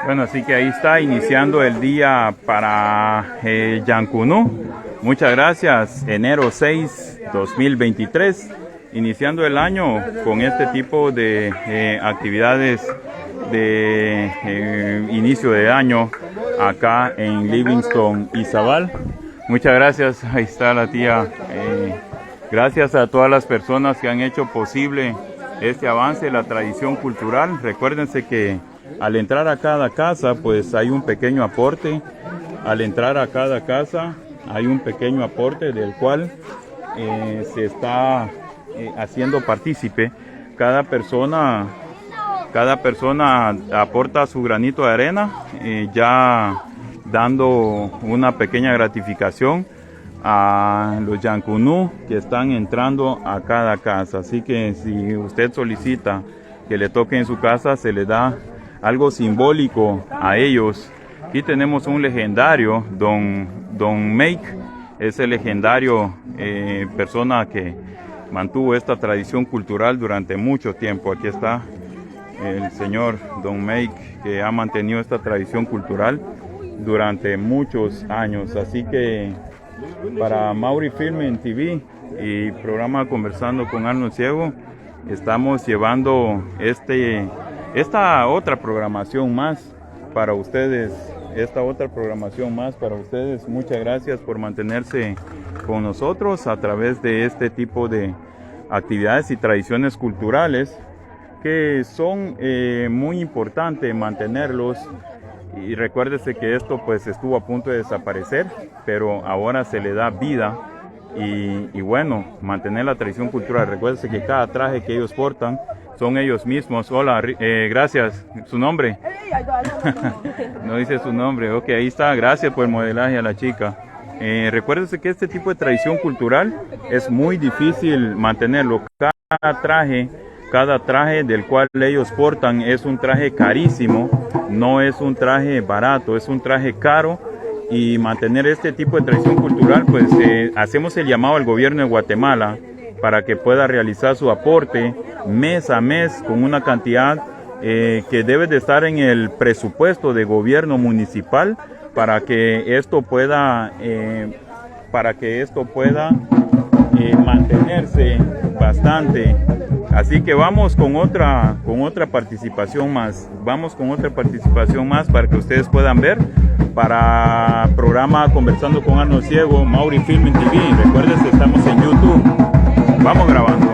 Bueno, así que ahí está iniciando el día para Llancunú. Muchas gracias. Enero 6, 2023. Iniciando el año con este tipo de actividades de inicio de año acá en Livingston, Izabal. Muchas gracias. Ahí está la tía. Gracias a todas las personas que han hecho posible este avance, la tradición cultural. Recuérdense que al entrar a cada casa, pues hay un pequeño aporte. Al entrar a cada casa hay un pequeño aporte del cual se está haciendo partícipe. Cada persona aporta su granito de arena, ya dando una pequeña gratificación a los Llancunú que están entrando a cada casa. Así que si usted solicita que le toque en su casa, se le da algo simbólico a ellos. Aquí tenemos un legendario, Don Make, ese legendario persona que mantuvo esta tradición cultural durante mucho tiempo. Aquí está el señor Don Make, que ha mantenido esta tradición cultural durante muchos años. Así que para Mauri Filming TV y programa Conversando con Arnold Ciego, estamos llevando esta otra programación más para ustedes. Muchas gracias por mantenerse con nosotros a través de este tipo de actividades y tradiciones culturales que son muy importantes mantenerlos. Y recuérdese que esto pues estuvo a punto de desaparecer, pero ahora se le da vida y bueno, mantener la tradición cultural. Recuérdese que cada traje que ellos portan son ellos mismos. Hola, gracias. ¿Su nombre? No dice su nombre. Ok, ahí está. Gracias por el modelaje a la chica. Recuérdese que este tipo de tradición cultural es muy difícil mantenerlo. Cada traje del cual ellos portan es un traje carísimo, no es un traje barato, es un traje caro. Y mantener este tipo de tradición cultural, pues hacemos el llamado al gobierno de Guatemala para que pueda realizar su aporte mes a mes con una cantidad que debe de estar en el presupuesto de gobierno municipal para que esto pueda mantenerse bastante. Así que vamos con otra participación más. Para que ustedes puedan ver. Para programa Conversando con Arnold Ciego, Mauri Filming TV. Recuerden que estamos en YouTube. Vamos grabando.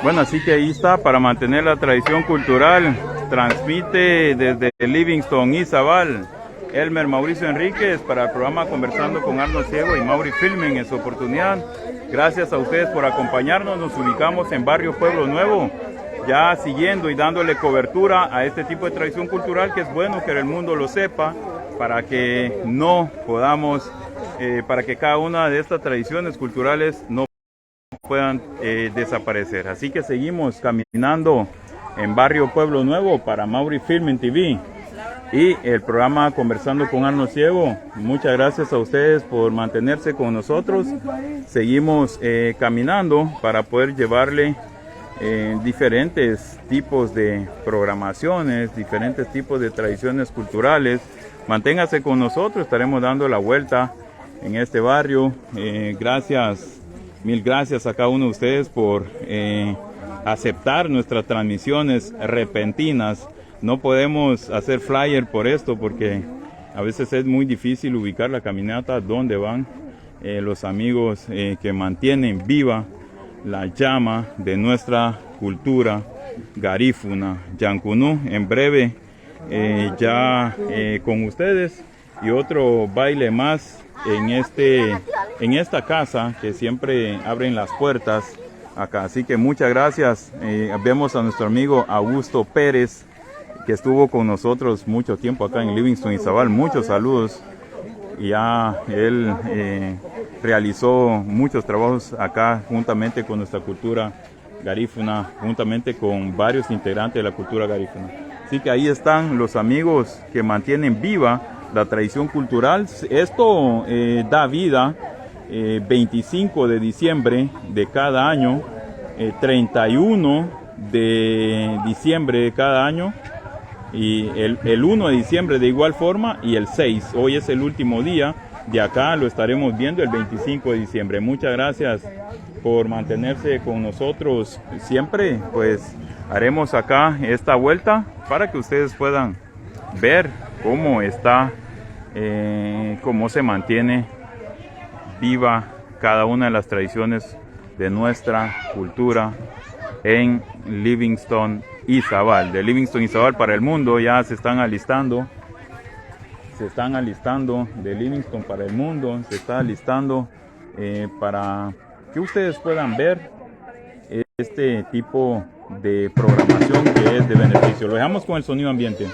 Bueno, así que ahí está, para mantener la tradición cultural, transmite desde Livingston, Izabal, Elmer Mauricio Enríquez para el programa Conversando con Arnold Ciego y Mauri Filming en su oportunidad. Gracias a ustedes por acompañarnos. Nos ubicamos en Barrio Pueblo Nuevo, ya siguiendo y dándole cobertura a este tipo de tradición cultural, que es bueno que el mundo lo sepa, para que no podamos, para que cada una de estas tradiciones culturales no puedan desaparecer. Así que seguimos caminando en Barrio Pueblo Nuevo para Mauri Filming TV y el programa Conversando con Arnold Ciego. Muchas gracias a ustedes por mantenerse con nosotros. Seguimos caminando para poder llevarle diferentes tipos de programaciones, diferentes tipos de tradiciones culturales. Manténgase con nosotros, estaremos dando la vuelta en este barrio. Mil gracias a cada uno de ustedes por aceptar nuestras transmisiones repentinas. No podemos hacer flyer por esto porque a veces es muy difícil ubicar la caminata donde van los amigos que mantienen viva la llama de nuestra cultura garífuna, Yancunú. En breve ya con ustedes y otro baile más en esta casa que siempre abren las puertas acá. Así que muchas gracias. Vemos a nuestro amigo Augusto Pérez, que estuvo con nosotros mucho tiempo acá en Livingston, Izabal. Muchos saludos. Ya él realizó muchos trabajos acá juntamente con nuestra cultura garífuna, juntamente con varios integrantes de la cultura garífuna. Así que ahí están los amigos que mantienen viva la tradición cultural. Esto da vida 25 de diciembre de cada año, 31 de diciembre de cada año, y el 1 de diciembre de igual forma, y el 6. Hoy es el último día, de acá lo estaremos viendo el 25 de diciembre. Muchas gracias por mantenerse con nosotros siempre. Pues haremos acá esta vuelta para que ustedes puedan ver cómo está, cómo se mantiene viva cada una de las tradiciones de nuestra cultura en Livingston, Izabal. De Livingston, Izabal para el mundo. Ya se están alistando de Livingston para el mundo. Se está alistando para que ustedes puedan ver este tipo de programación que es de beneficio. Lo dejamos con el sonido ambiente.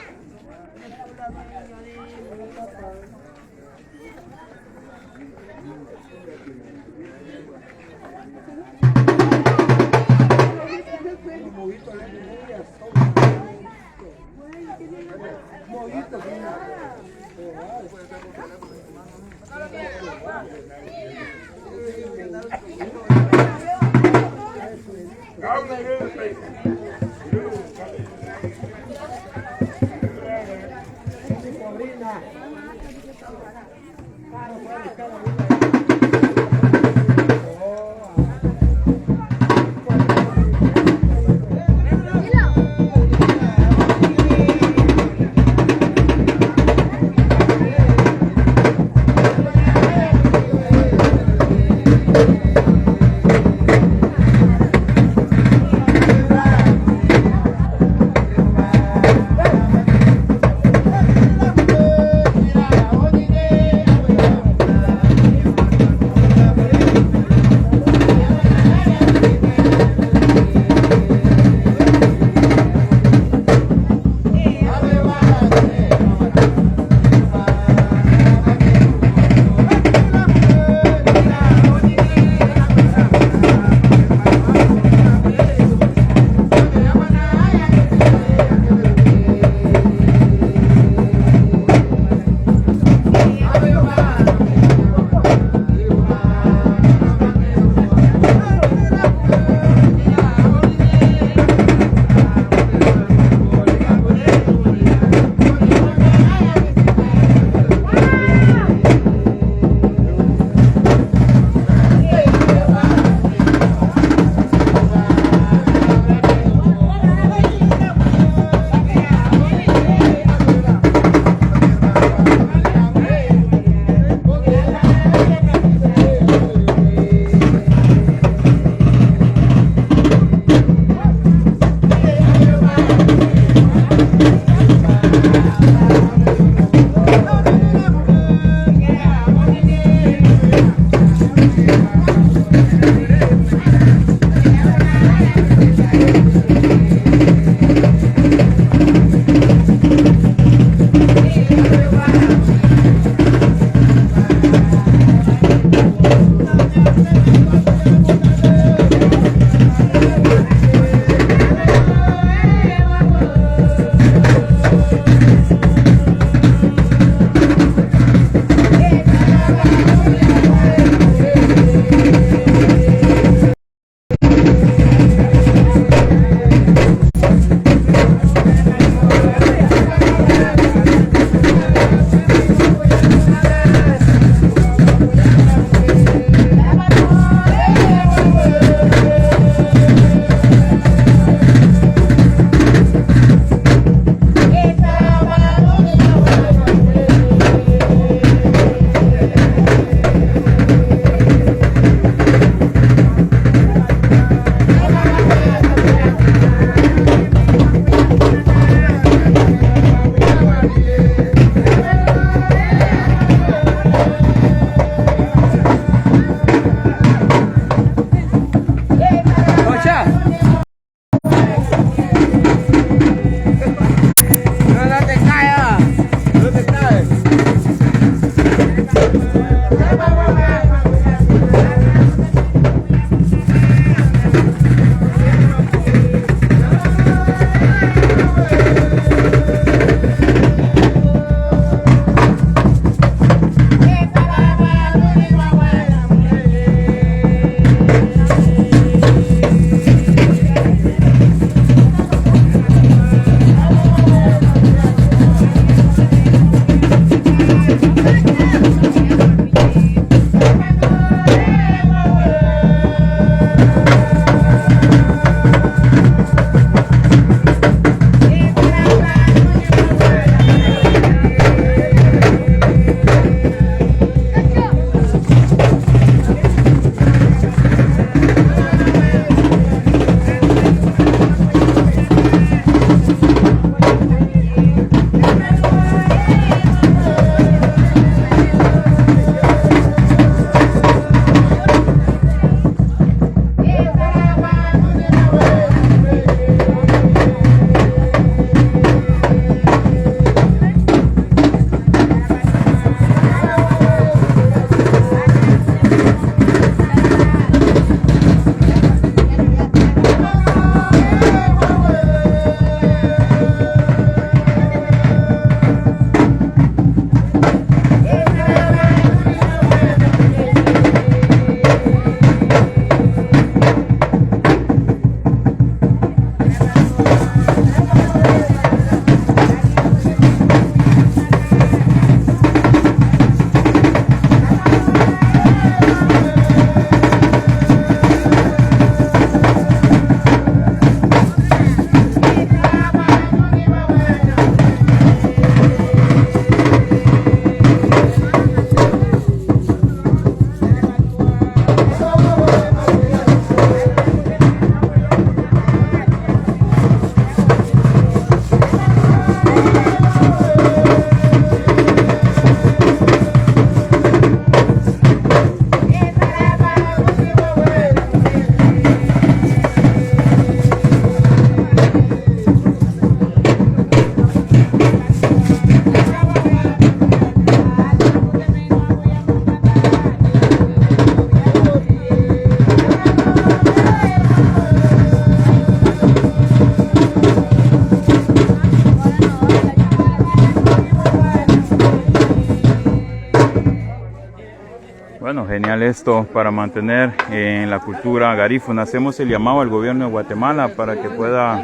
genial esto para mantener en la cultura garífuna. Hacemos el llamado al gobierno de Guatemala para que pueda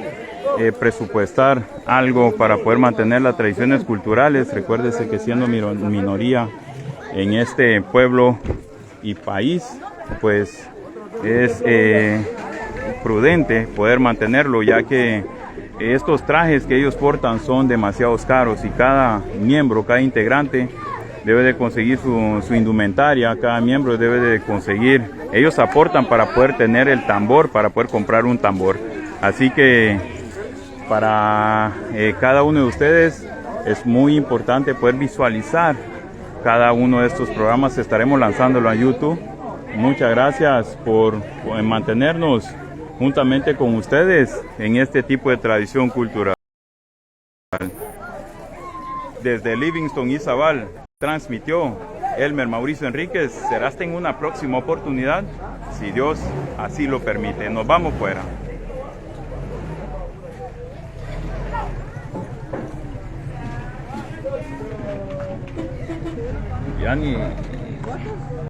presupuestar algo para poder mantener las tradiciones culturales. Recuérdese que siendo minoría en este pueblo y país, pues es prudente poder mantenerlo, ya que estos trajes que ellos portan son demasiado caros y cada miembro, cada integrante debe de conseguir su indumentaria, cada miembro debe de conseguir, ellos aportan para poder tener el tambor, para poder comprar un tambor. Así que para cada uno de ustedes es muy importante poder visualizar cada uno de estos programas. Estaremos lanzándolo a YouTube. Muchas gracias por mantenernos juntamente con ustedes en este tipo de tradición cultural. Desde Livingston, Izabal, transmitió Elmer Mauricio Enríquez. Será hasta en una próxima oportunidad, si Dios así lo permite. Nos vamos fuera. Yani